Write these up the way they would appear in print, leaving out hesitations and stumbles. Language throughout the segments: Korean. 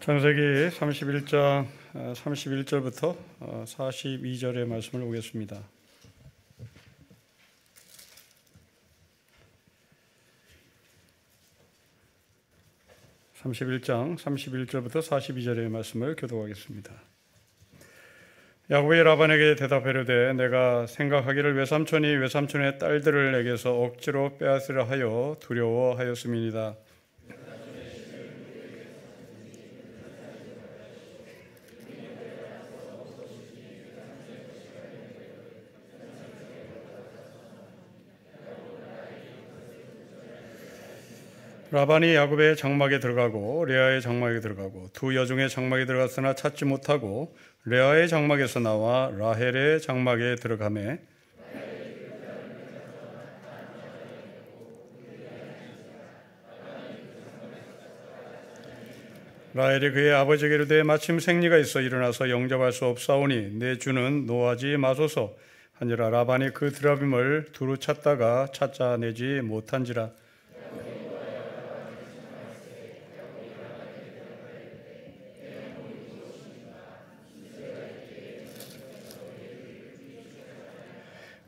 창세기 31장 31절부터 42절의 말씀을 보겠습니다. (31장) 31절부터 42절의 말씀을 교독하겠습니다. 야곱이 라반에게 대답하려되 내가 생각하기를 외삼촌이 외삼촌의 딸들을 내게서 억지로 빼앗으려 하여 두려워하였음이니이다. 라반이 야곱의 장막에 들어가고 레아의 장막에 들어가고 두 여종의 장막에 들어갔으나 찾지 못하고 레아의 장막에서 나와 라헬의 장막에 들어가매 라헬이 그의 아버지에게 이르되 마침 생리가 있어 일어나서 영접할 수 없사오니 내 주는 노하지 마소서 하니라. 라반이 그 드라빔을 두루 찾다가 찾아내지 못한지라.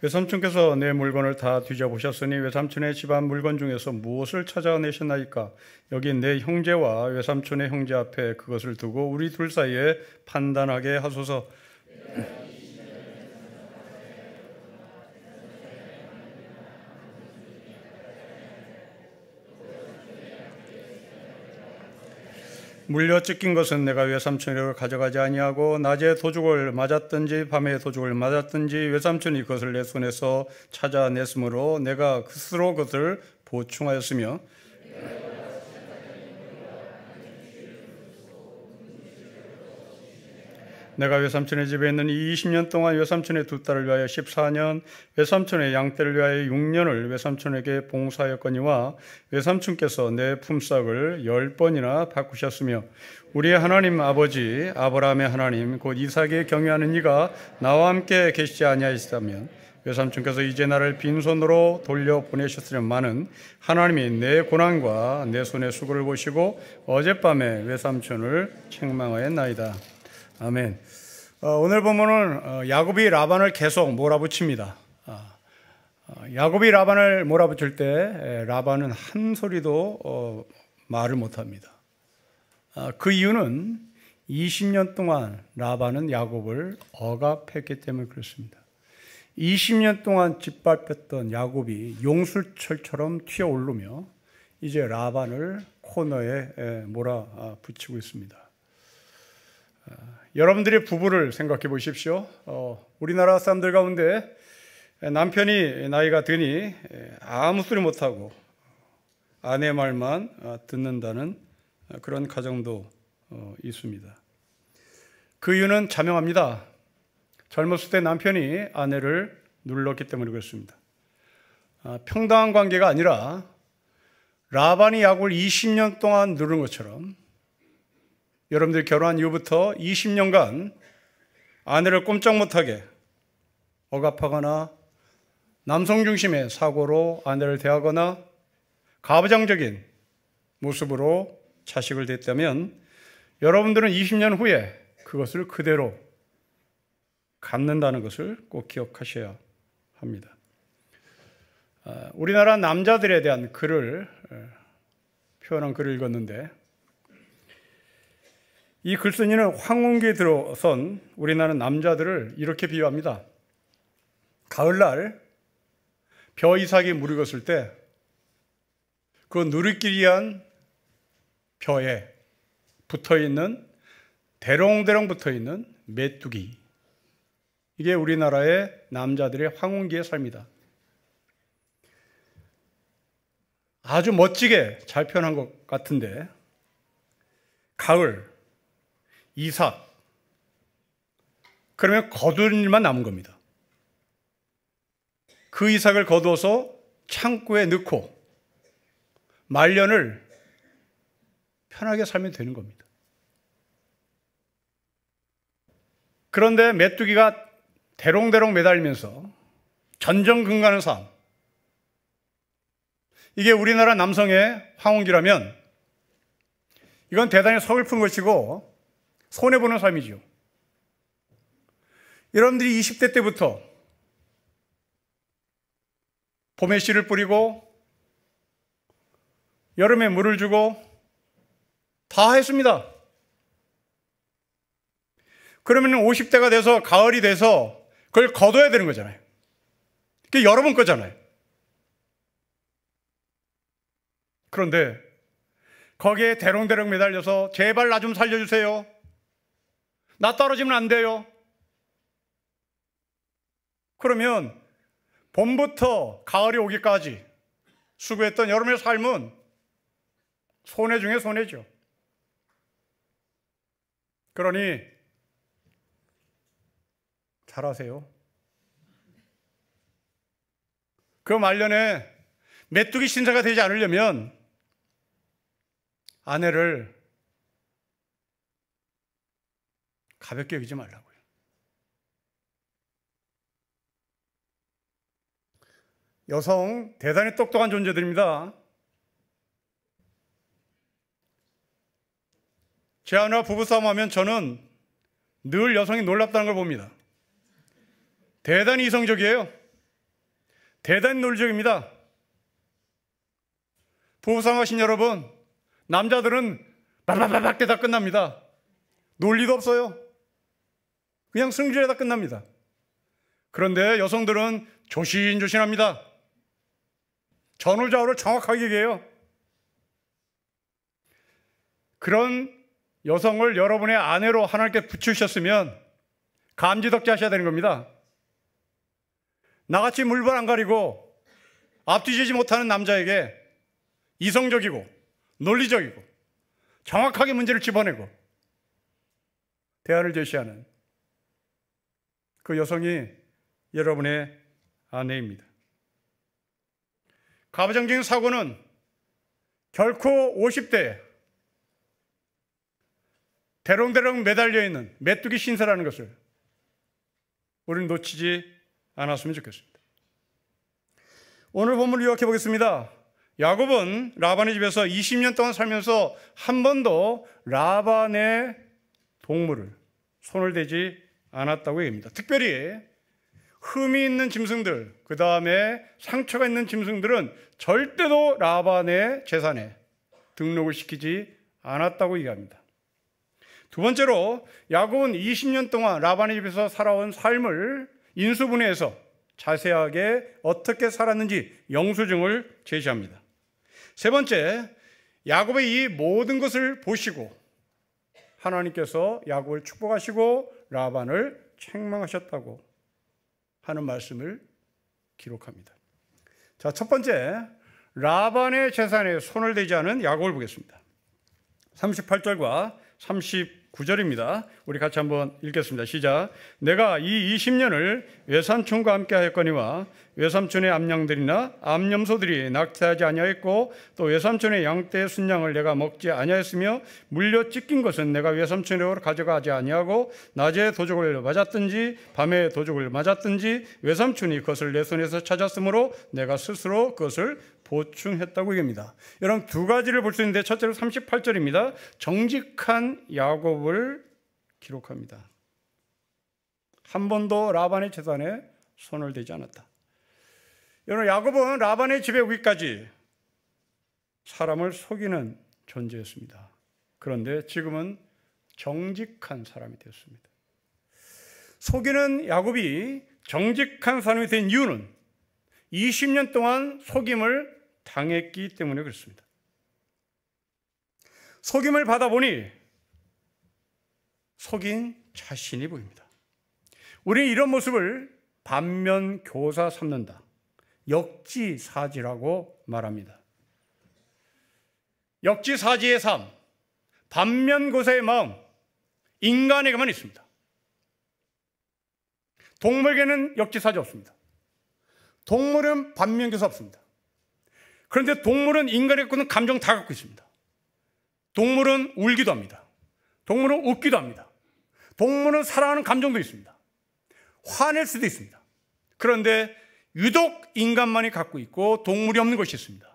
외삼촌께서 내 물건을 다 뒤져보셨으니 외삼촌의 집안 물건 중에서 무엇을 찾아내셨나이까? 여기 내 형제와 외삼촌의 형제 앞에 그것을 두고 우리 둘 사이에 판단하게 하소서. 물려 찢긴 것은 내가 외삼촌에게 가져가지 아니하고 낮에 도둑을 맞았든지 밤에 도둑을 맞았든지 외삼촌이 그것을 내 손에서 찾아냈으므로 내가 스스로 그것을 보충하였으며 내가 외삼촌의 집에 있는 이 20년 동안 외삼촌의 두 딸을 위하여 14년, 외삼촌의 양떼를 위하여 6년을 외삼촌에게 봉사하였거니와 외삼촌께서 내 품삯을 10번이나 바꾸셨으며 우리의 하나님 아버지 아브라함의 하나님 곧 이삭에 경외하는 이가 나와 함께 계시지 아니하시다면 외삼촌께서 이제 나를 빈손으로 돌려보내셨으련마는 하나님이 내 고난과 내 손의 수고를 보시고 어젯밤에 외삼촌을 책망하였나이다. 아멘. 오늘 본문은 야곱이 라반을 계속 몰아붙입니다. 야곱이 라반을 몰아붙일 때 라반은 한 소리도 말을 못합니다. 그 이유는 20년 동안 라반은 야곱을 억압했기 때문에 그렇습니다. 20년 동안 짓밟혔던 야곱이 용술철처럼 튀어오르며 이제 라반을 코너에 몰아붙이고 있습니다. 여러분들의 부부를 생각해 보십시오. 우리나라 사람들 가운데 남편이 나이가 드니 아무 소리 못하고 아내 말만 듣는다는 그런 가정도 있습니다. 그 이유는 자명합니다. 젊었을 때 남편이 아내를 눌렀기 때문에 그렇습니다. 평등한 관계가 아니라 라반이 야곱을 20년 동안 누른 것처럼 여러분들 결혼한 이후부터 20년간 아내를 꼼짝 못하게 억압하거나 남성 중심의 사고로 아내를 대하거나 가부장적인 모습으로 자식을 댔다면 여러분들은 20년 후에 그것을 그대로 갖는다는 것을 꼭 기억하셔야 합니다. 우리나라 남자들에 대한 글을 표현한 글을 읽었는데 이 글쓴이는 황혼기에 들어선 우리나라 남자들을 이렇게 비유합니다. 가을날 벼 이삭이 무르익었을 때 그 누리끼리한 벼에 붙어있는 대롱대롱 붙어있는 메뚜기, 이게 우리나라의 남자들의 황혼기의 삶이다. 아주 멋지게 잘 표현한 것 같은데 가을 이삭, 그러면 거두는 일만 남은 겁니다. 그 이삭을 거두어서 창고에 넣고 말년을 편하게 살면 되는 겁니다. 그런데 메뚜기가 대롱대롱 매달리면서 전전긍긍하는 삶, 이게 우리나라 남성의 황혼기라면 이건 대단히 서글픈 것이고 손해보는 삶이죠. 여러분들이 20대 때부터 봄에 씨를 뿌리고 여름에 물을 주고 다 했습니다. 그러면 50대가 돼서 가을이 돼서 그걸 거둬야 되는 거잖아요. 그게 여러분 거잖아요. 그런데 거기에 대롱대롱 매달려서 제발 나 좀 살려주세요. 나 떨어지면 안 돼요. 그러면 봄부터 가을이 오기까지 수고했던 여러분의 삶은 손해 중에 손해죠. 그러니 잘하세요. 그 말년에 메뚜기 신세가 되지 않으려면 아내를 가볍게 여기지 말라고요. 여성 대단히 똑똑한 존재들입니다. 제 아내와 부부싸움하면 저는 늘 여성이 놀랍다는 걸 봅니다. 대단히 이성적이에요. 대단히 논리적입니다. 부부싸움하신 여러분, 남자들은 바바바박 다 끝납니다. 논리도 없어요. 그냥 승질에다 끝납니다. 그런데 여성들은 조신조신합니다. 전후좌우를 정확하게 얘기해요. 그런 여성을 여러분의 아내로 하나님께 붙이셨으면 감지덕지 하셔야 되는 겁니다. 나같이 물불 안 가리고 앞뒤지지 못하는 남자에게 이성적이고 논리적이고 정확하게 문제를 집어내고 대안을 제시하는 그 여성이 여러분의 아내입니다. 가부장적인 사고는 결코 50대에 대롱대롱 매달려 있는 메뚜기 신세라는 것을 우리는 놓치지 않았으면 좋겠습니다. 오늘 본문을 요약해 보겠습니다. 야곱은 라반의 집에서 20년 동안 살면서 한 번도 라반의 동물을 손을 대지 않았다고 얘기합니다. 특별히 흠이 있는 짐승들, 그 다음에 상처가 있는 짐승들은 절대로 라반의 재산에 등록을 시키지 않았다고 얘기합니다. 두 번째로 야곱은 20년 동안 라반의 집에서 살아온 삶을 인수분해해서 자세하게 어떻게 살았는지 영수증을 제시합니다. 세 번째, 야곱의 이 모든 것을 보시고 하나님께서 야곱을 축복하시고 라반을 책망하셨다고 하는 말씀을 기록합니다. 자, 첫 번째, 라반의 재산에 손을 대지 않은 야곱을 보겠습니다. 38절과 39절입니다. 우리 같이 한번 읽겠습니다. 시작. 내가 이 20년을 외삼촌과 함께 하였거니와 외삼촌의 암양들이나 암염소들이 낙태하지 아니하였고 또 외삼촌의 양떼의 순양을 내가 먹지 아니하였으며 물려 찢긴 것은 내가 외삼촌으로 가져가지 아니하고 낮에 도적을 맞았든지 밤에 도적을 맞았든지 외삼촌이 그것을 내 손에서 찾았으므로 내가 스스로 그것을 보충했다고 얘기합니다. 여러분 두 가지를 볼 수 있는데 첫째로 38절입니다. 정직한 야곱을 기록합니다. 한 번도 라반의 재산에 손을 대지 않았다. 여러분 야곱은 라반의 집에 오기까지 사람을 속이는 존재였습니다. 그런데 지금은 정직한 사람이 되었습니다. 속이는 야곱이 정직한 사람이 된 이유는 20년 동안 속임을 당했기 때문에 그렇습니다. 속임을 받아보니 속인 자신이 보입니다. 우리는 이런 모습을 반면교사 삼는다. 역지사지라고 말합니다. 역지사지의 삶, 반면교사의 마음, 인간에게만 있습니다. 동물에게는 역지사지 없습니다. 동물은 반면교사 없습니다. 그런데 동물은 인간이 갖고 있는 감정 다 갖고 있습니다. 동물은 울기도 합니다. 동물은 웃기도 합니다. 동물은 사랑하는 감정도 있습니다. 화낼 수도 있습니다. 그런데 유독 인간만이 갖고 있고 동물이 없는 것이 있습니다.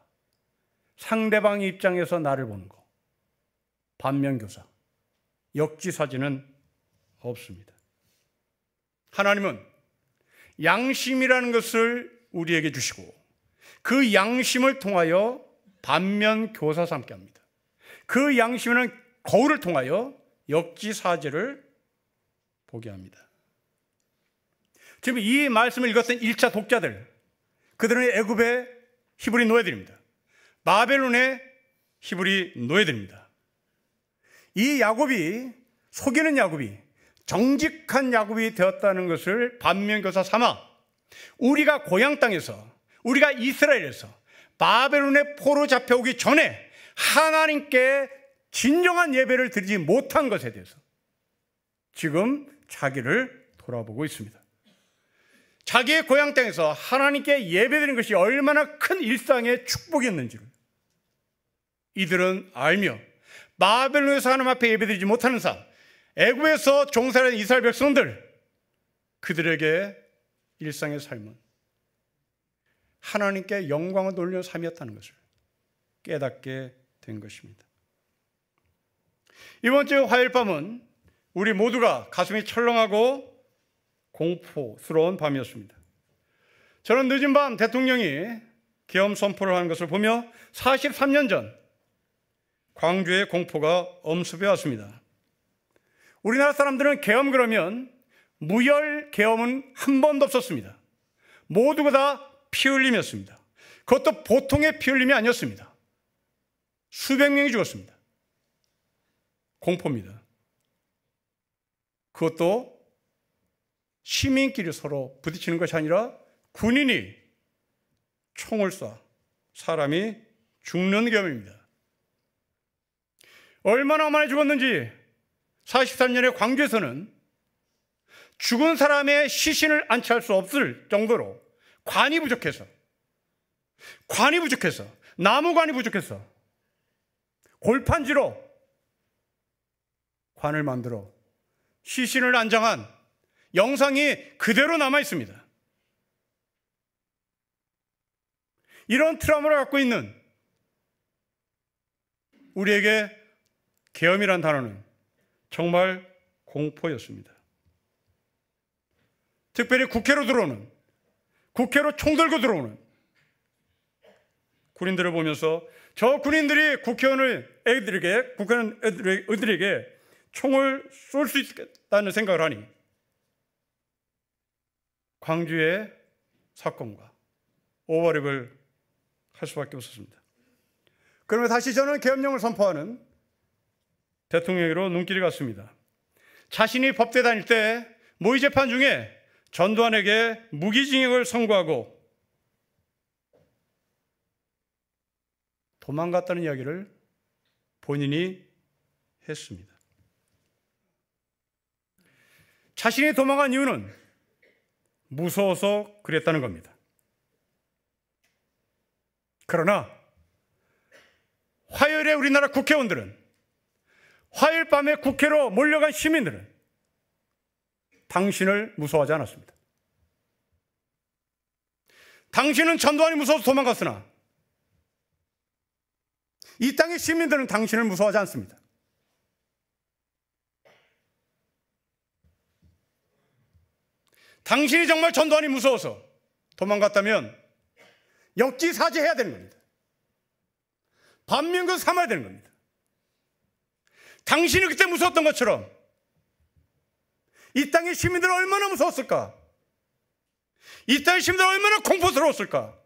상대방의 입장에서 나를 보는 거. 반면교사, 역지사지는 없습니다. 하나님은 양심이라는 것을 우리에게 주시고 그 양심을 통하여 반면교사 삼게 합니다. 그 양심은 거울을 통하여 역지사지를 보게 합니다. 지금 이 말씀을 읽었던 1차 독자들, 그들은 애굽의 히브리 노예들입니다. 바벨론의 히브리 노예들입니다. 이 야곱이, 속이는 야곱이 정직한 야곱이 되었다는 것을 반면교사 삼아 우리가 고향 땅에서, 우리가 이스라엘에서 바벨론의 포로 잡혀오기 전에 하나님께 진정한 예배를 드리지 못한 것에 대해서 지금 자기를 돌아보고 있습니다. 자기의 고향 땅에서 하나님께 예배드리는 것이 얼마나 큰 일상의 축복이었는지를 이들은 알며 바벨론에서 하나님 앞에 예배드리지 못하는 삶, 애굽에서 종살이하는 이스라엘 백성들, 그들에게 일상의 삶은 하나님께 영광을 돌리는 삶이었다는 것을 깨닫게 된 것입니다. 이번 주 화요일 밤은 우리 모두가 가슴이 철렁하고 공포스러운 밤이었습니다. 저는 늦은 밤 대통령이 계엄 선포를 하는 것을 보며 43년 전 광주의 공포가 엄습해 왔습니다. 우리나라 사람들은 계엄 그러면 무혈 계엄은 한 번도 없었습니다. 모두가 다 피 흘림이었습니다. 그것도 보통의 피 흘림이 아니었습니다. 수백 명이 죽었습니다. 공포입니다. 그것도 시민끼리 서로 부딪히는 것이 아니라 군인이 총을 쏴 사람이 죽는 계엄입니다. 얼마나 많이 죽었는지 43년에 광주에서는 죽은 사람의 시신을 안치할 수 없을 정도로 관이 부족해서, 나무관이 부족해서 골판지로 관을 만들어 시신을 안장한 영상이 그대로 남아 있습니다. 이런 트라우마를 갖고 있는 우리에게 계엄이란 단어는 정말 공포였습니다. 특별히 국회로 총 들고 들어오는 군인들을 보면서 저 군인들이 국회의원 애들에게 총을 쏠 수 있겠다는 생각을 하니 광주의 사건과 오버랩을 할 수밖에 없었습니다. 그러면 다시 저는 계엄령을 선포하는 대통령으로 눈길이 갔습니다. 자신이 법대 다닐 때 모의 재판 중에 전두환에게 무기징역을 선고하고 도망갔다는 이야기를 본인이 했습니다. 자신이 도망간 이유는 무서워서 그랬다는 겁니다. 그러나 화요일에 우리나라 국회의원들은, 화요일 밤에 국회로 몰려간 시민들은 당신을 무서워하지 않았습니다. 당신은 전두환이 무서워서 도망갔으나 이 땅의 시민들은 당신을 무서워하지 않습니다. 당신이 정말 전두환이 무서워서 도망갔다면 역지사지해야 되는 겁니다. 반면교사 삼아야 되는 겁니다. 당신이 그때 무서웠던 것처럼 이 땅의 시민들은 얼마나 무서웠을까? 이 땅의 시민들은 얼마나 공포스러웠을까?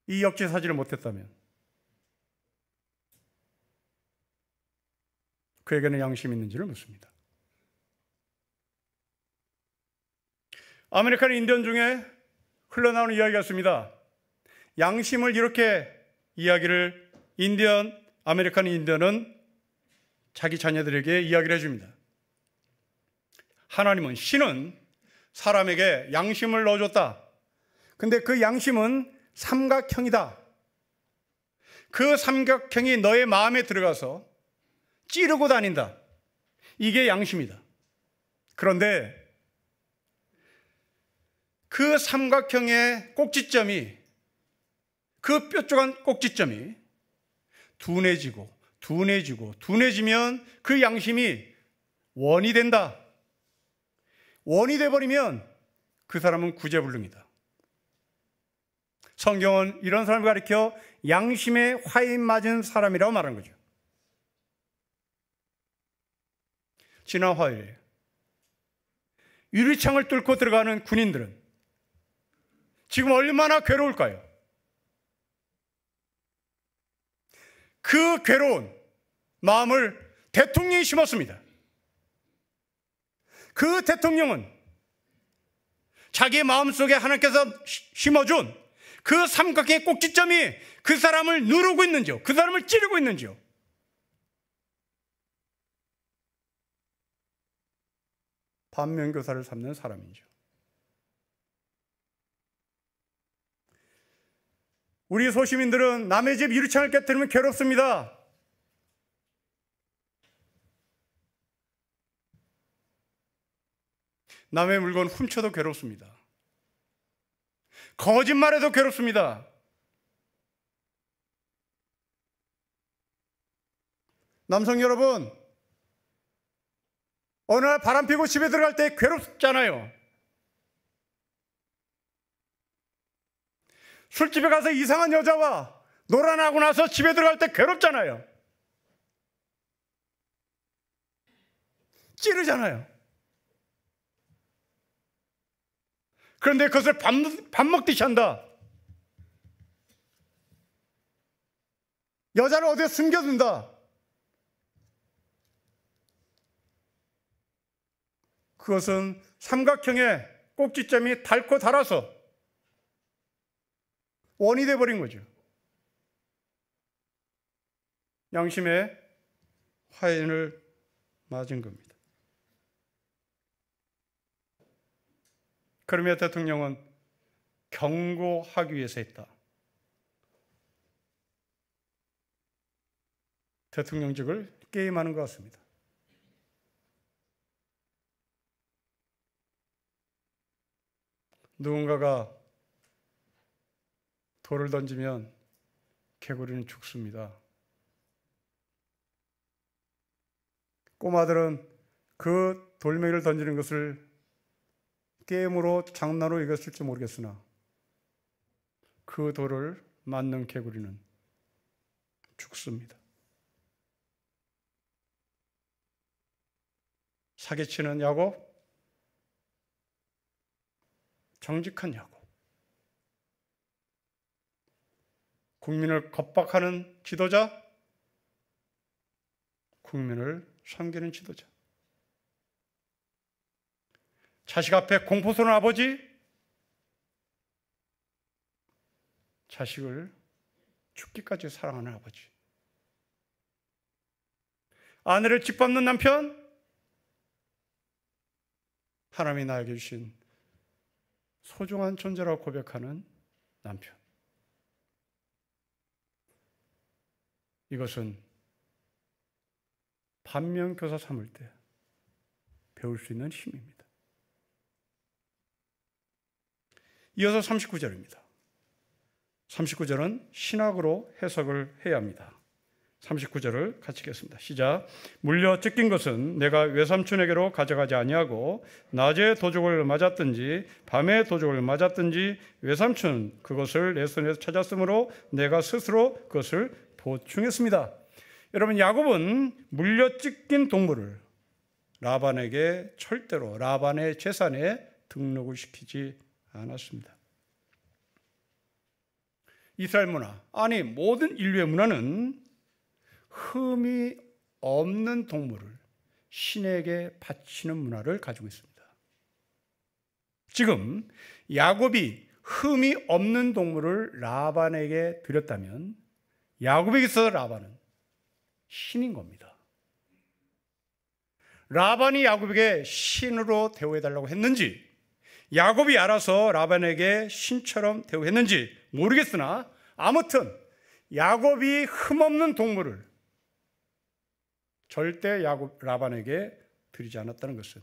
이 역지사지를 못했다면 그에게는 양심이 있는지를 묻습니다. 아메리칸 인디언 중에 흘러나오는 이야기가 있습니다. 양심을 이렇게 이야기를 아메리칸 인디언은 자기 자녀들에게 이야기를 해줍니다. 하나님은, 신은 사람에게 양심을 넣어줬다. 근데 그 양심은 삼각형이다. 그 삼각형이 너의 마음에 들어가서 찌르고 다닌다. 이게 양심이다. 그런데 그 삼각형의 꼭지점이 그 뾰족한 꼭지점이 둔해지면 그 양심이 원이 된다. 원이 돼버리면 그 사람은 구제불능이다. 성경은 이런 사람을 가리켜 양심에 화인 맞은 사람이라고 말하는 거죠. 지난 화요일에 유리창을 뚫고 들어가는 군인들은 지금 얼마나 괴로울까요? 그 괴로운 마음을 대통령이 심었습니다. 그 대통령은 자기의 마음속에 하나님께서 심어준 그 삼각형의 꼭지점이 그 사람을 누르고 있는지요? 그 사람을 찌르고 있는지요? 반면교사를 삼는 사람이죠. 우리 소시민들은 남의 집 유리창을 깨뜨리면 괴롭습니다. 남의 물건 훔쳐도 괴롭습니다. 거짓말해도 괴롭습니다. 남성 여러분, 어느 날 바람 피고 집에 들어갈 때 괴롭잖아요. 술집에 가서 이상한 여자와 놀아나고 나서 집에 들어갈 때 괴롭잖아요. 찌르잖아요. 그런데 그것을 밥 먹듯이 한다. 여자를 어디에 숨겨둔다. 그것은 삼각형의 꼭지점이 닳고 닳아서 원이 돼버린 거죠. 양심에 화인을 맞은 겁니다. 그러며 대통령은 경고하기 위해서 했다. 대통령직을 게임하는 것 같습니다. 누군가가 돌을 던지면 개구리는 죽습니다. 꼬마들은 그 돌멩이를 던지는 것을 게임으로 장난으로 이겼을지 모르겠으나 그 돌을 맞는 개구리는 죽습니다. 사기치는 야곱, 정직한 야곱, 국민을 겁박하는 지도자, 국민을 섬기는 지도자, 자식 앞에 공포스러운 아버지, 자식을 죽기까지 사랑하는 아버지, 아내를 짓밟는 남편, 하나님이 나에게 주신 소중한 존재라고 고백하는 남편. 이것은 반면교사 삼을 때 배울 수 있는 힘입니다. 이어서 39절입니다. 39절은 신학으로 해석을 해야 합니다. 39절을 같이 읽겠습니다. 시작. 물려 찢긴 것은 내가 외삼촌에게로 가져가지 아니하고 낮에 도적을 맞았든지 밤에 도적을 맞았든지 외삼촌 그것을 내 손에서 찾았으므로 내가 스스로 그것을 보충했습니다. 여러분, 야곱은 물려 찢긴 동물을 라반에게 절대로 라반의 재산에 등록을 시키지 않았습니다. 이스라엘 문화, 아니 모든 인류의 문화는 흠이 없는 동물을 신에게 바치는 문화를 가지고 있습니다. 지금 야곱이 흠이 없는 동물을 라반에게 드렸다면 야곱에게 있어서 라반은 신인 겁니다. 라반이 야곱에게 신으로 대우해달라고 했는지 야곱이 알아서 라반에게 신처럼 대우했는지 모르겠으나 아무튼 야곱이 흠없는 동물을 절대 라반에게 드리지 않았다는 것은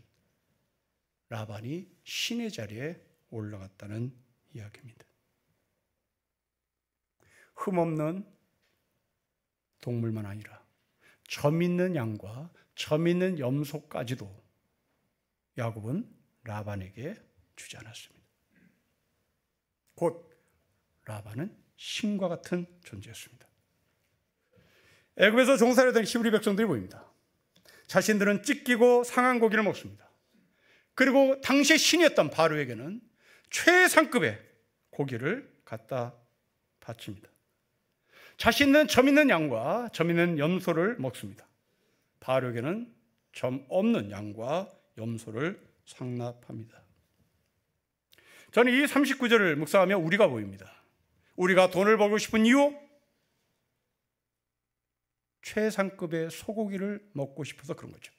라반이 신의 자리에 올라갔다는 이야기입니다. 흠없는 동물만 아니라 점 있는 양과 점 있는 염소까지도 야곱은 라반에게 주지 않았습니다. 곧 라반은 신과 같은 존재였습니다. 애굽에서 종살이 된 히브리 백성들이 보입니다. 자신들은 찢기고 상한 고기를 먹습니다. 그리고 당시의 신이었던 바로에게는 최상급의 고기를 갖다 바칩니다. 자신은 점 있는 양과 점 있는 염소를 먹습니다. 바로에게는 점 없는 양과 염소를 상납합니다. 저는 이 39절을 묵상하며 우리가 보입니다. 우리가 돈을 벌고 싶은 이유? 최상급의 소고기를 먹고 싶어서 그런 거죠.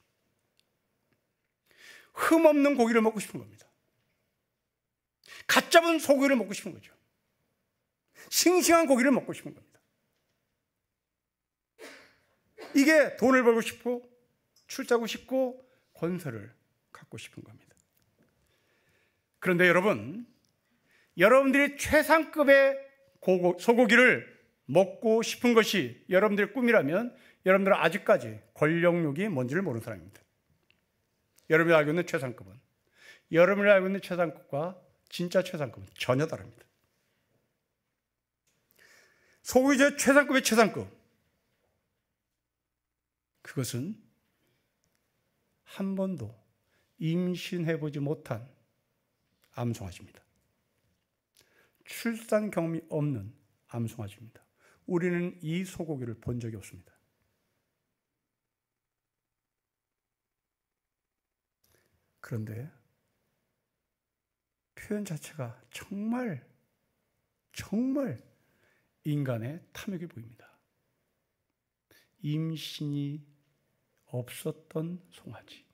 흠없는 고기를 먹고 싶은 겁니다. 갓 잡은 소고기를 먹고 싶은 거죠. 싱싱한 고기를 먹고 싶은 겁니다. 이게 돈을 벌고 싶고 출자고 싶고 권세를 갖고 싶은 겁니다. 그런데 여러분들이 최상급의 소고기를 먹고 싶은 것이 여러분들의 꿈이라면 여러분들은 아직까지 권력욕이 뭔지를 모르는 사람입니다. 여러분이 알고 있는 최상급은, 여러분이 알고 있는 최상급과 진짜 최상급은 전혀 다릅니다. 소고기의 최상급의 최상급, 그것은 한 번도 임신해보지 못한 암송아지입니다. 출산 경험이 없는 암송아지입니다. 우리는 이 소고기를 본 적이 없습니다. 그런데 표현 자체가 정말 인간의 탐욕이 보입니다. 임신이 없었던 송아지,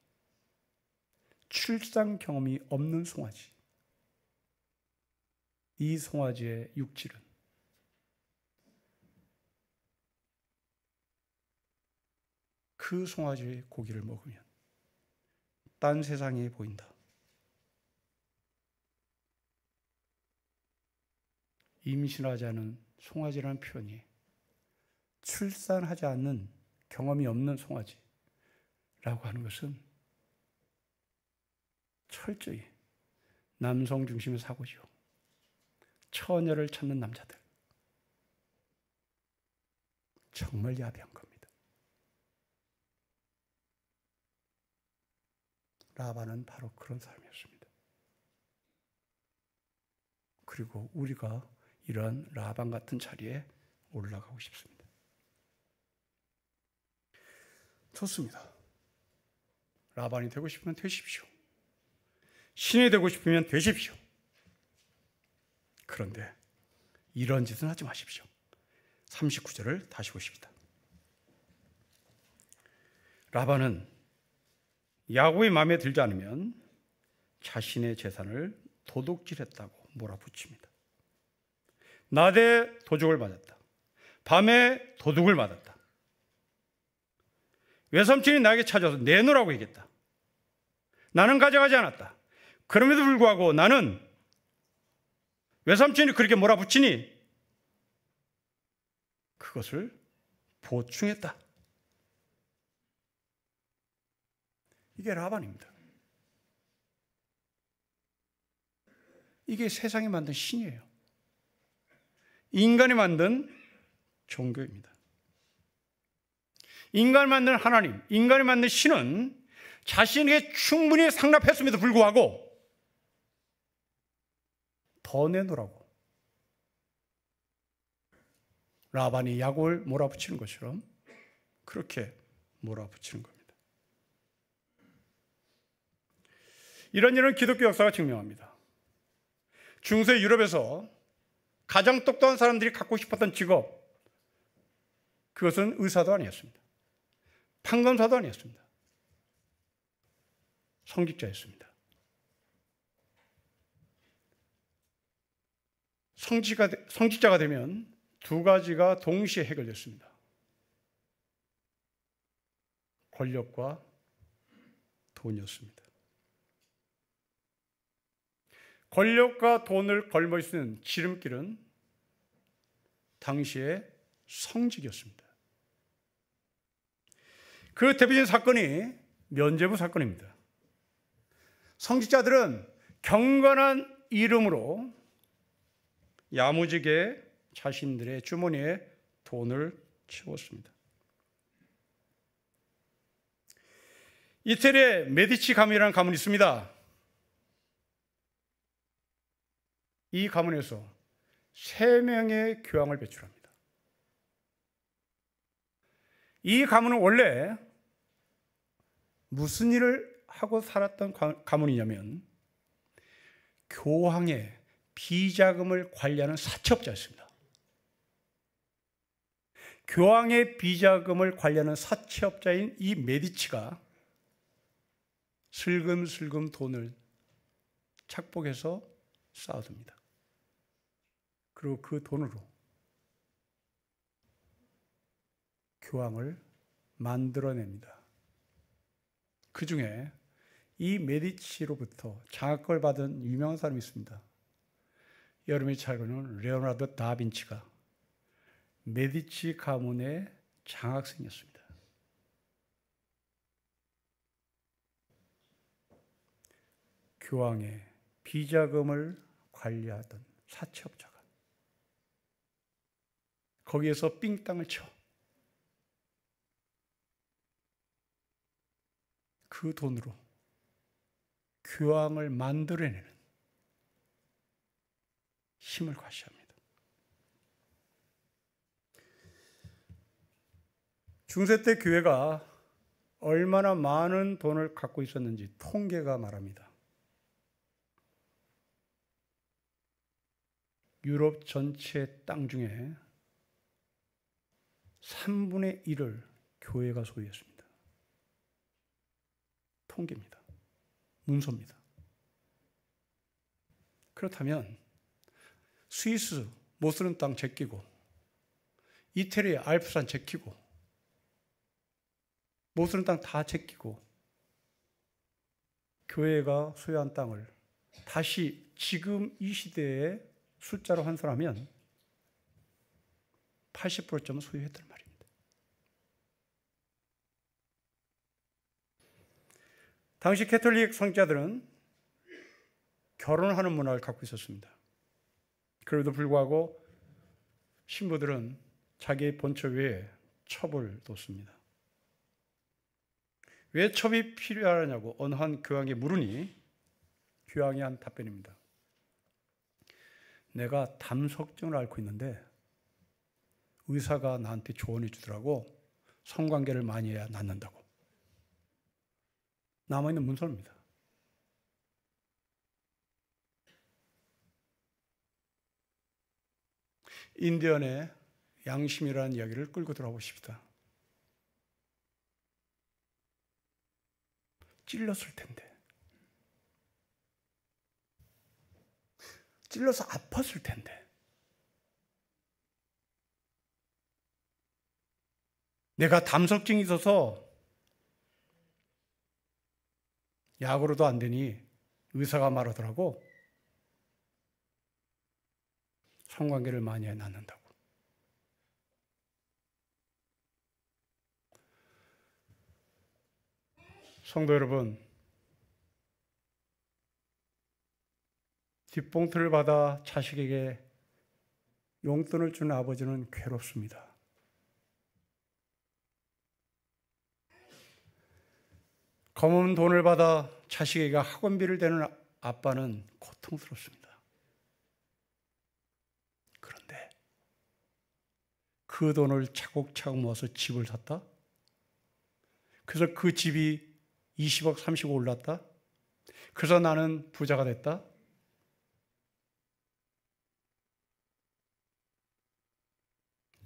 출산 경험이 없는 송아지, 이 송아지의 육질은 그 송아지의 고기를 먹으면 딴 세상이 보인다. 임신하지 않은 송아지라는 표현이 출산하지 않는 경험이 없는 송아지라고 하는 것은 철저히 남성 중심의 사고죠. 처녀를 찾는 남자들. 정말 야비한 겁니다. 라반은 바로 그런 사람이었습니다. 그리고 우리가 이러한 라반 같은 자리에 올라가고 싶습니다. 좋습니다. 라반이 되고 싶으면 되십시오. 신이 되고 싶으면 되십시오. 그런데 이런 짓은 하지 마십시오. 39절을 다시 보십시다. 라반은 야곱이 마음에 들지 않으면 자신의 재산을 도둑질했다고 몰아붙입니다. 낮에 도둑을 맞았다. 밤에 도둑을 맞았다. 외삼촌이 나에게 찾아서 내놓으라고 얘기했다. 나는 가져가지 않았다. 그럼에도 불구하고 나는 외삼촌이 그렇게 몰아붙이니 그것을 보충했다. 이게 라반입니다. 이게 세상이 만든 신이에요. 인간이 만든 종교입니다. 인간이 만든 하나님, 인간이 만든 신은 자신에게 충분히 상납했음에도 불구하고 더 내놓으라고 라반이 야곱을 몰아붙이는 것처럼 그렇게 몰아붙이는 겁니다. 이런 일은 기독교 역사가 증명합니다. 중세 유럽에서 가장 똑똑한 사람들이 갖고 싶었던 직업, 그것은 의사도 아니었습니다. 판검사도 아니었습니다. 성직자였습니다. 성직자가 되면 두 가지가 동시에 해결됐습니다. 권력과 돈이었습니다. 권력과 돈을 걸머쥐는 지름길은 당시의 성직이었습니다. 그 대표적인 사건이 면죄부 사건입니다. 성직자들은 경건한 이름으로 야무지게 자신들의 주머니에 돈을 채웠습니다. 이태리에 메디치 가문이라는 가문이 있습니다. 이 가문에서 3명의 교황을 배출합니다. 이 가문은 원래 무슨 일을 하고 살았던 가문이냐면 교황의 비자금을 관리하는 사채업자였습니다. 교황의 비자금을 관리하는 사채업자인 이 메디치가 슬금슬금 돈을 착복해서 쌓아둡니다. 그리고 그 돈으로 교황을 만들어냅니다. 그 중에 이 메디치로부터 장학금을 받은 유명한 사람이 있습니다. 여러분이 잘 아는 레오나르도 다빈치가 메디치 가문의 장학생이었습니다. 교황의 비자금을 관리하던 사채업자가 거기에서 삥땅을 쳐 그 돈으로 교황을 만들어내는 힘을 과시합니다. 중세 때 교회가 얼마나 많은 돈을 갖고 있었는지 통계가 말합니다. 유럽 전체 땅 중에 3분의 1을 교회가 소유했습니다. 통계입니다. 문서입니다. 그렇다면 스위스 못 쓰는 땅 제끼고 이태리 알프산 제끼고 못 쓰는 땅 다 제끼고 교회가 소유한 땅을 다시 지금 이 시대에 숫자로 환산하면 80%쯤 소유했단 말입니다. 당시 캐톨릭 성자들은 결혼하는 문화를 갖고 있었습니다. 그래도 불구하고 신부들은 자기의 본처 외에 첩을 뒀습니다. 왜 첩이 필요하냐고 어느 한 교황이 물으니 교황이 한 답변입니다. 내가 담석증을 앓고 있는데 의사가 나한테 조언해 주더라고. 성관계를 많이 해야 낫는다고. 남아있는 문서입니다. 인디언의 양심이라는 이야기를 끌고 들어보십시다. 찔렀을 텐데, 찔러서 아팠을 텐데, 내가 담석증이 있어서 약으로도 안 되니 의사가 말하더라고. 성관계를 많이 해 낫는다고. 성도 여러분, 뒷봉투를 받아 자식에게 용돈을 주는 아버지는 괴롭습니다. 검은 돈을 받아 자식에게 학원비를 대는 아빠는 고통스럽습니다. 그런데 그 돈을 차곡차곡 모아서 집을 샀다? 그래서 그 집이 20억, 30억 올랐다? 그래서 나는 부자가 됐다?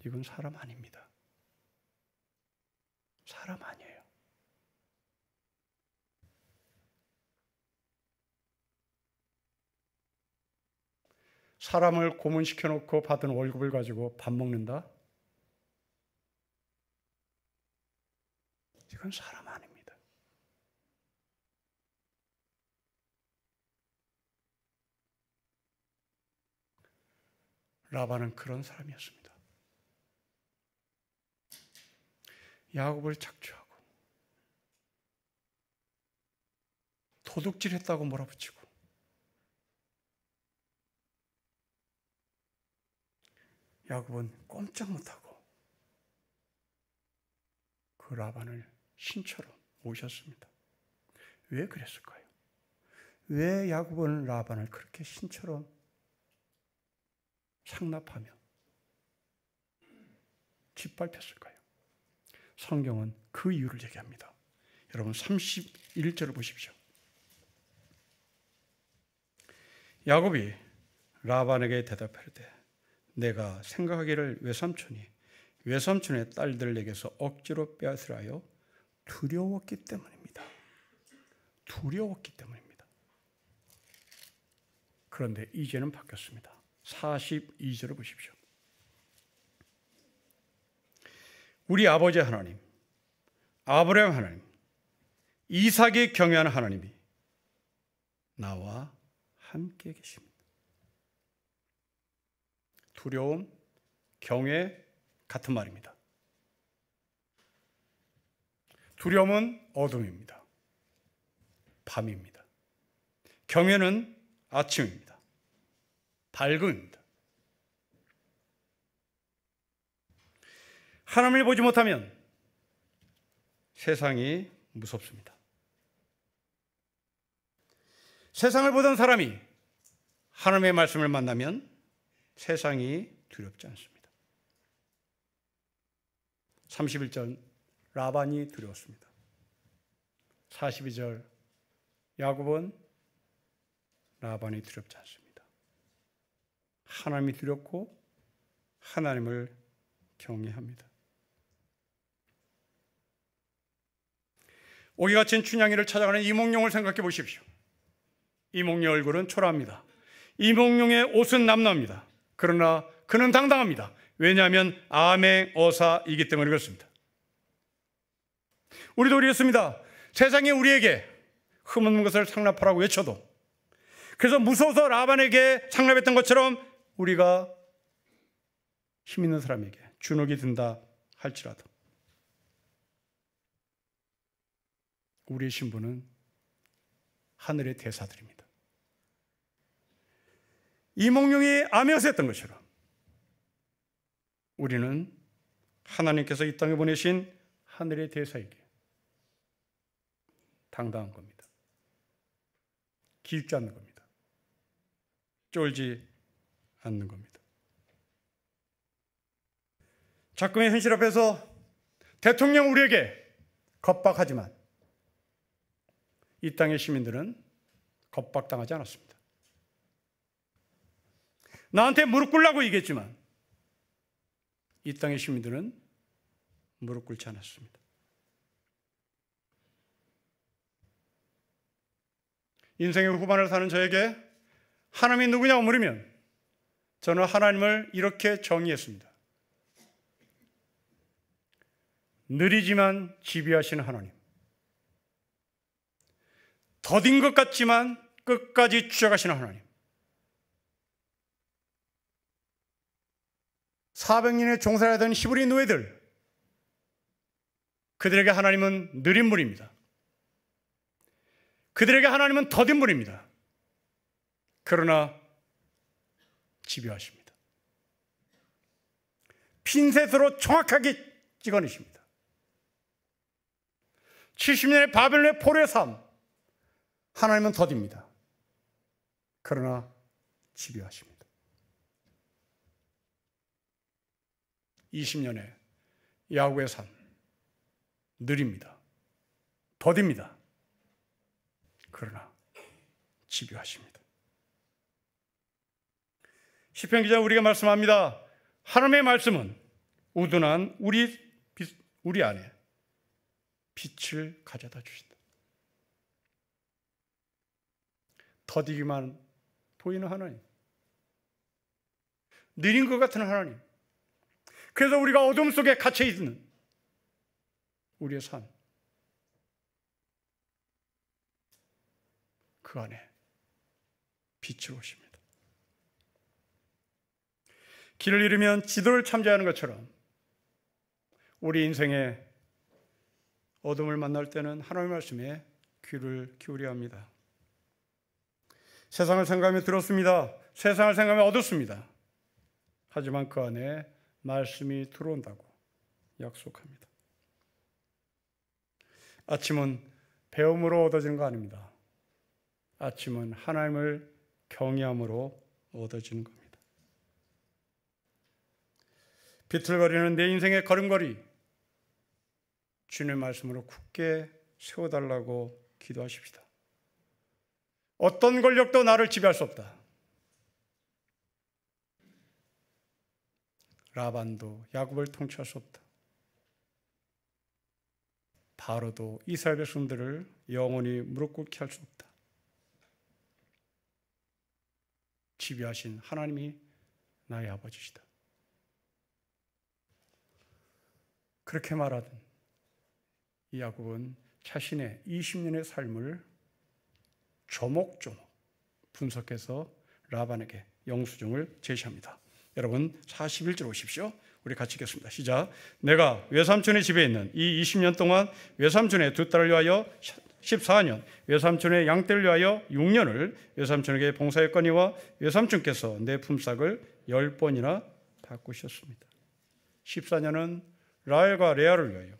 이건 사람 아닙니다. 사람 아니에요. 사람을 고문시켜 놓고 받은 월급을 가지고 밥 먹는다? 이건 사람 아닙니다. 라반은 그런 사람이었습니다. 야곱을 착취하고 도둑질했다고 몰아붙이고 야곱은 꼼짝 못하고 그 라반을 신처럼 모셨습니다. 왜 그랬을까요? 왜 야곱은 라반을 그렇게 신처럼 상납하며 짓밟혔을까요? 성경은 그 이유를 얘기합니다. 여러분 31절을 보십시오. 야곱이 라반에게 대답하되 내가 생각하기를 외삼촌의 딸들에게서 억지로 빼앗으려 하여 두려웠기 때문입니다. 두려웠기 때문입니다. 그런데 이제는 바뀌었습니다. 42절을 보십시오. 우리 아버지 하나님, 아브라함 하나님, 이삭이 경외하는 하나님이 나와 함께 계십니다. 두려움, 경외 같은 말입니다. 두려움은 어둠입니다. 밤입니다. 경외는 아침입니다. 밝음입니다. 하나님을 보지 못하면 세상이 무섭습니다. 세상을 보던 사람이 하나님의 말씀을 만나면 세상이 두렵지 않습니다. 31절 라반이 두려웠습니다. 42절 야곱은 라반이 두렵지 않습니다. 하나님이 두렵고 하나님을 경외합니다. 오기 갇힌 춘향이를 찾아가는 이몽룡을 생각해 보십시오. 이몽룡의 얼굴은 초라합니다. 이몽룡의 옷은 남루합니다. 그러나 그는 당당합니다. 왜냐하면 암행어사이기 때문에 그렇습니다. 우리도 그렇습니다. 세상에 우리에게 흠없는 것을 상납하라고 외쳐도, 그래서 무서워서 라반에게 상납했던 것처럼 우리가 힘 있는 사람에게 주눅이 든다 할지라도 우리의 신분은 하늘의 대사들입니다. 이몽룡이 암행어사였던 것처럼 우리는 하나님께서 이 땅에 보내신 하늘의 대사에게 당당한 겁니다. 기죽지 않는 겁니다. 쫄지 않는 겁니다. 작금의 현실 앞에서 대통령 우리에게 겁박하지만 이 땅의 시민들은 겁박당하지 않았습니다. 나한테 무릎 꿇라고 얘기했지만 이 땅의 시민들은 무릎 꿇지 않았습니다. 인생의 후반을 사는 저에게 하나님이 누구냐고 물으면 저는 하나님을 이렇게 정의했습니다. 느리지만 지배하시는 하나님, 더딘 것 같지만 끝까지 추적하시는 하나님, 400년의 종살이 하던 히브리 노예들, 그들에게 하나님은 느린 분입니다. 그들에게 하나님은 더딘 분입니다. 그러나 지배하십니다. 핀셋으로 정확하게 찍어내십니다. 70년의 바벨론의 포로의 삶, 하나님은 더딥니다. 그러나 지배하십니다. 20년의 야곱의 삶, 느립니다. 더딥니다. 그러나 지배하십니다. 시편 기자 우리가 말씀합니다. 하나님의 말씀은 우둔한 우리 안에 빛을 가져다 주신다. 더디기만 보이는 하나님, 느린 것 같은 하나님, 그래서 우리가 어둠 속에 갇혀 있는 우리의 삶, 그 안에 빛을 오십니다. 길을 잃으면 지도를 참조하는 것처럼 우리 인생의 어둠을 만날 때는 하나님의 말씀에 귀를 기울여야 합니다. 세상을 생각하며 들었습니다. 세상을 생각하며 얻었습니다. 하지만 그 안에 말씀이 들어온다고 약속합니다. 아침은 배움으로 얻어지는 거 아닙니다. 아침은 하나님을 경외함으로 얻어지는 겁니다. 비틀거리는 내 인생의 걸음걸이, 주님의 말씀으로 굳게 세워달라고 기도하십시다. 어떤 권력도 나를 지배할 수 없다. 라반도 야곱을 통치할 수 없다. 바로도 이스라엘 백성들을 영원히 무릎 꿇게 할 수 없다. 지배하신 하나님이 나의 아버지시다. 그렇게 말하던 이 야곱은 자신의 20년의 삶을 조목조목 분석해서 라반에게 영수증을 제시합니다. 여러분 41절 오십시오. 우리 같이 읽겠습니다. 시작. 내가 외삼촌의 집에 있는 이 20년 동안 외삼촌의 두 딸을 위하여 14년, 외삼촌의 양떼를 위하여 6년을 외삼촌에게 봉사했거니와 외삼촌께서 내 품삯을 10번이나 바꾸셨습니다. 14년은 라헬과 레아를 위하여,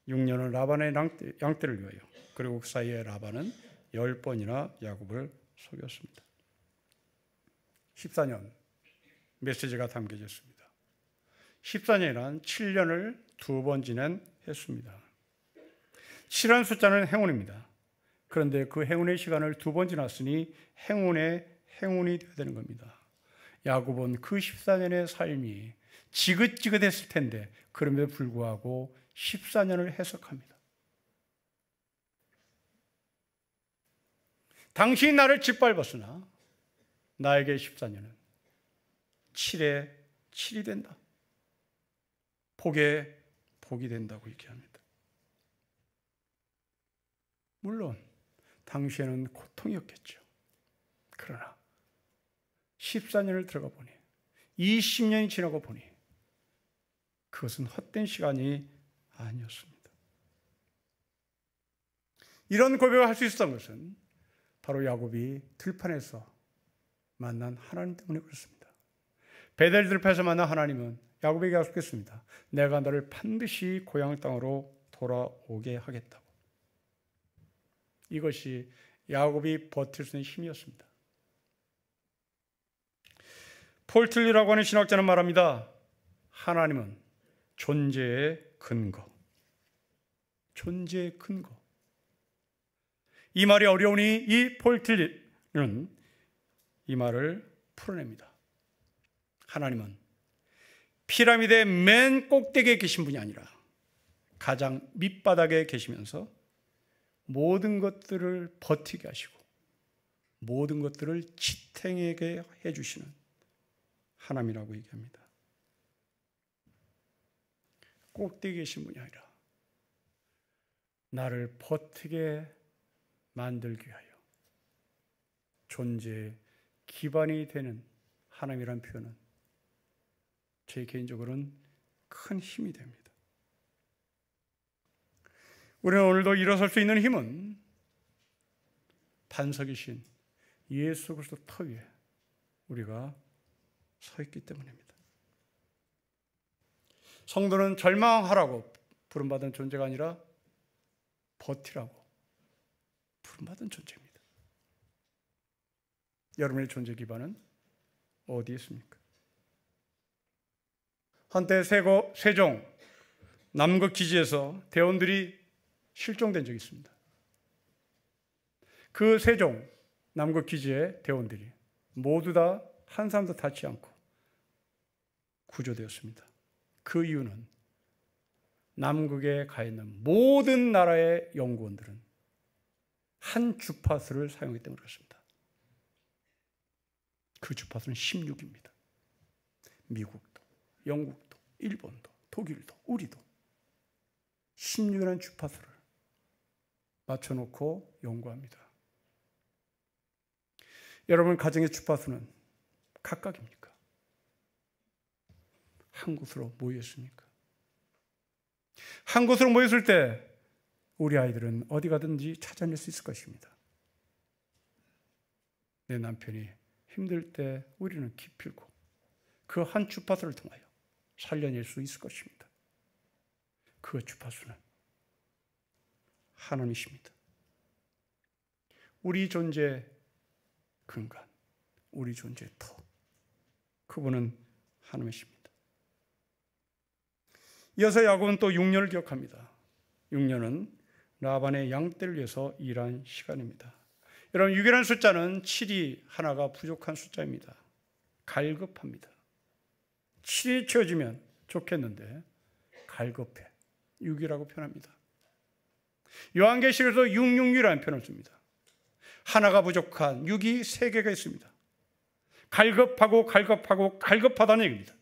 6년은 라반의 양떼를 위하여, 그리고 그 사이에 라반은 10번이나 야곱을 속였습니다. 14년 메시지가 담겨져 있습니다. 14년이란 7년을 2번 지낸 횟수입니다. 7이라는 숫자는 행운입니다. 그런데 그 행운의 시간을 2번 지났으니 행운의 행운이 되어야 되는 겁니다. 야곱은 그 14년의 삶이 지긋지긋했을 텐데 그럼에도 불구하고 14년을 해석합니다. 당신이 나를 짓밟았으나 나에게 14년은 7에 7이 된다. 복에 복이 된다고 얘기합니다. 물론 당시에는 고통이었겠죠. 그러나 14년을 들어가 보니 20년이 지나고 보니 그것은 헛된 시간이 아니었습니다. 이런 고백을 할 수 있었던 것은 바로 야곱이 들판에서 만난 하나님 때문에 그렇습니다. 베델 들판에서 만난 하나님은 야곱에게 약속했습니다. 내가 너를 반드시 고향 땅으로 돌아오게 하겠다고. 이것이 야곱이 버틸 수 있는 힘이었습니다. 폴 틸리라고 하는 신학자는 말합니다. 하나님은 존재의 근거. 존재의 근거. 이 말이 어려우니 이 폴 틸리는 이 말을 풀어냅니다. 하나님은 피라미드의 맨 꼭대기에 계신 분이 아니라 가장 밑바닥에 계시면서 모든 것들을 버티게 하시고 모든 것들을 지탱하게 해주시는 하나님이라고 얘기합니다. 꼭대기에 계신 분이 아니라 나를 버티게 만들기 위하여 존재의 기반이 되는 하나님이라는 표현은 제 개인적으로는 큰 힘이 됩니다. 우리는 오늘도 일어설 수 있는 힘은 반석이신 예수 그리스도 터 위에 우리가 서 있기 때문입니다. 성도는 절망하라고 부름받은 존재가 아니라 버티라고 부름받은 존재입니다. 여러분의 존재 기반은 어디에 있습니까? 한때 세종 남극 기지에서 대원들이 실종된 적이 있습니다. 그 세종 남극 기지의 대원들이 모두 다 한 사람도 다치지 않고 구조되었습니다. 그 이유는 남극에 가 있는 모든 나라의 연구원들은 한 주파수를 사용했기 때문에 그렇습니다. 그 주파수는 16입니다. 미국도, 영국도, 일본도, 독일도, 우리도 16이라는 주파수를 맞춰놓고 연구합니다. 여러분 가정의 주파수는 각각입니까? 한 곳으로 모였습니까? 한 곳으로 모였을 때 우리 아이들은 어디 가든지 찾아낼 수 있을 것입니다. 내 남편이 힘들 때 우리는 기필코 그 한 주파수를 통하여 살려낼 수 있을 것입니다. 그 주파수는 하나님이십니다. 우리 존재의 근간, 우리 존재의 터, 그분은 하나님이십니다. 이어서 야곱은 또 6년을 기억합니다. 6년은 라반의 양떼를 위해서 일한 시간입니다. 여러분, 6이라는 숫자는 7이 하나가 부족한 숫자입니다. 갈급합니다. 7이 채워지면 좋겠는데 갈급해. 6이라고 표현합니다. 요한계시록에서 666이라는 표현을 씁니다. 하나가 부족한 6이 3개가 있습니다. 갈급하다는 얘기입니다.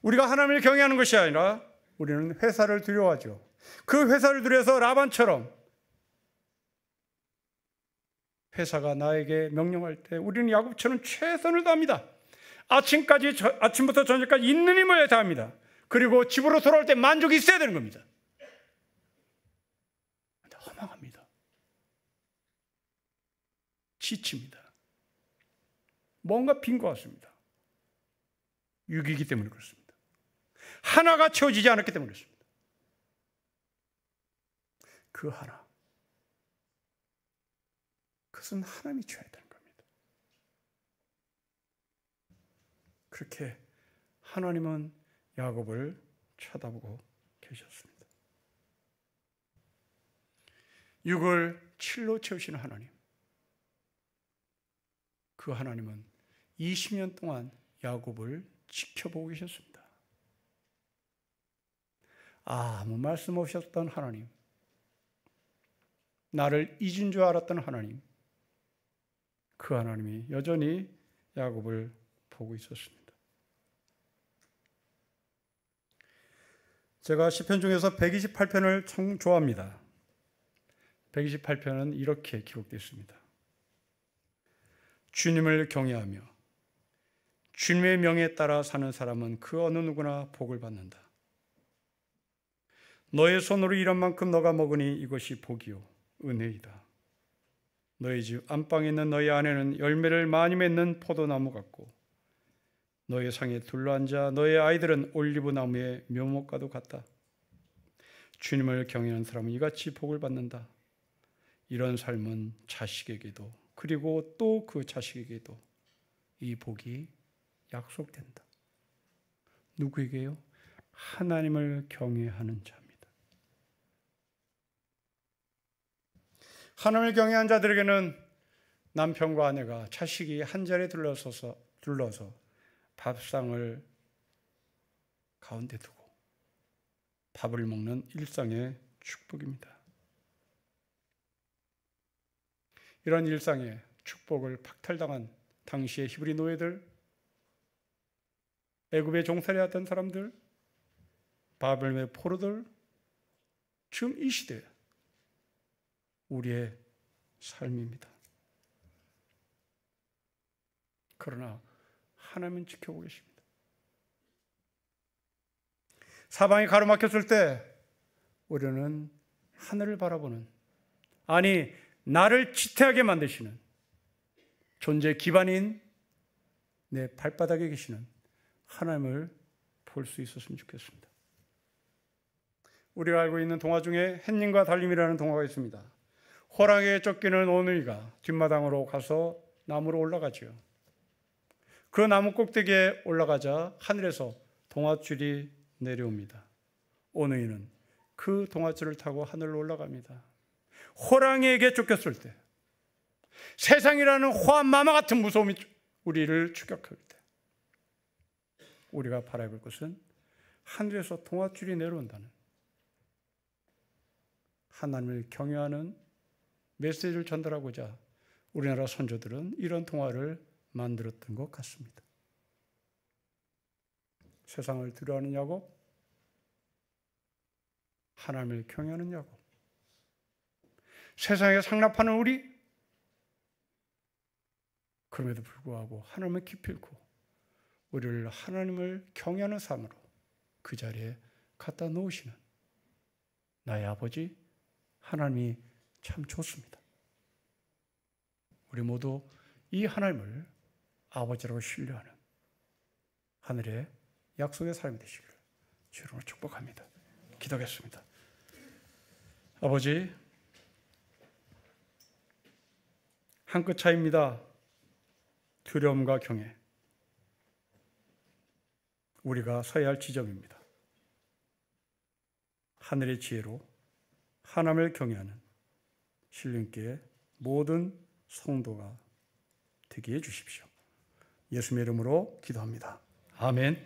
우리가 하나님을 경외하는 것이 아니라 우리는 회사를 두려워하죠. 그 회사를 두려워서 라반처럼 회사가 나에게 명령할 때 우리는 야곱처럼 최선을 다합니다. 아침부터 저녁까지 있는 힘을 다합니다. 그리고 집으로 돌아올 때 만족이 있어야 되는 겁니다. 근데 허망합니다. 지칩니다. 뭔가 빈 것 같습니다. 6이기 때문에 그렇습니다. 하나가 채워지지 않았기 때문에 그렇습니다. 그 하나, 그것은 하나님이 줘야 되는 겁니다. 그렇게 하나님은 야곱을 쳐다보고 계셨습니다. 6을 7로 채우시는 하나님, 그 하나님은 20년 동안 야곱을 지켜보고 계셨습니다. 아무 말씀 없었던 하나님, 나를 잊은 줄 알았던 하나님, 그 하나님이 여전히 야곱을 보고 있었습니다. 제가 시편 중에서 128편을 참 좋아합니다. 128편은 이렇게 기록되어 있습니다. 주님을 경외하며 주님의 명에 따라 사는 사람은 그 어느 누구나 복을 받는다. 너의 손으로 일한 만큼 너가 먹으니 이것이 복이요 은혜이다. 너희 집 안방에 있는 너희 아내는 열매를 많이 맺는 포도나무 같고 너의 상에 둘러앉아 너의 아이들은 올리브 나무의 묘목과도 같다. 주님을 경외하는 사람은 이같이 복을 받는다. 이런 삶은 자식에게도 그리고 또 그 자식에게도 이 복이 약속된다. 누구에게요? 하나님을 경외하는 자입니다. 하나님을 경외한 자들에게는 남편과 아내가 자식이 한 자리에 둘러서 밥상을 가운데 두고 밥을 먹는 일상의 축복입니다. 이런 일상의 축복을 박탈당한 당시의 히브리 노예들, 애굽에 종살이했던 사람들, 바벨론의 포로들, 지금 이 시대 우리의 삶입니다. 그러나 하나님은 지켜보고 계십니다. 사방이 가로막혔을 때 우리는 하늘을 바라보는, 아니 나를 지태하게 만드시는 존재의 기반인 내 발바닥에 계시는 하나님을 볼 수 있었으면 좋겠습니다. 우리가 알고 있는 동화 중에 햇님과 달님이라는 동화가 있습니다. 호랑이에 쫓기는 오누이가 뒷마당으로 가서 나무로 올라가죠. 그 나무 꼭대기에 올라가자 하늘에서 동아줄이 내려옵니다. 오누이는 그 동아줄을 타고 하늘로 올라갑니다. 호랑이에게 쫓겼을 때, 세상이라는 호암마마 같은 무서움이 우리를 추격할 때 우리가 바라야 할 것은 하늘에서 동아줄이 내려온다는 하나님을 경외하는 메시지를 전달하고자 우리나라 선조들은 이런 동화를 만들었던 것 같습니다. 세상을 두려워하는 야곱, 하나님을 경외하는 야곱, 세상에 상납하는 우리, 그럼에도 불구하고 하나님을 기필코 우리를 하나님을 경외하는 삶으로 그 자리에 갖다 놓으시는 나의 아버지 하나님이 참 좋습니다. 우리 모두 이 하나님을 아버지라고 신뢰하는 하늘의 약속의 삶이 되시기를 주로 축복합니다. 기도하겠습니다. 아버지, 한 끗 차이입니다. 두려움과 경외. 우리가 서야 할 지점입니다. 하늘의 지혜로 하나님을 경외하는 신령교회 모든 성도가 되게 해 주십시오. 예수님의 이름으로 기도합니다. 아멘.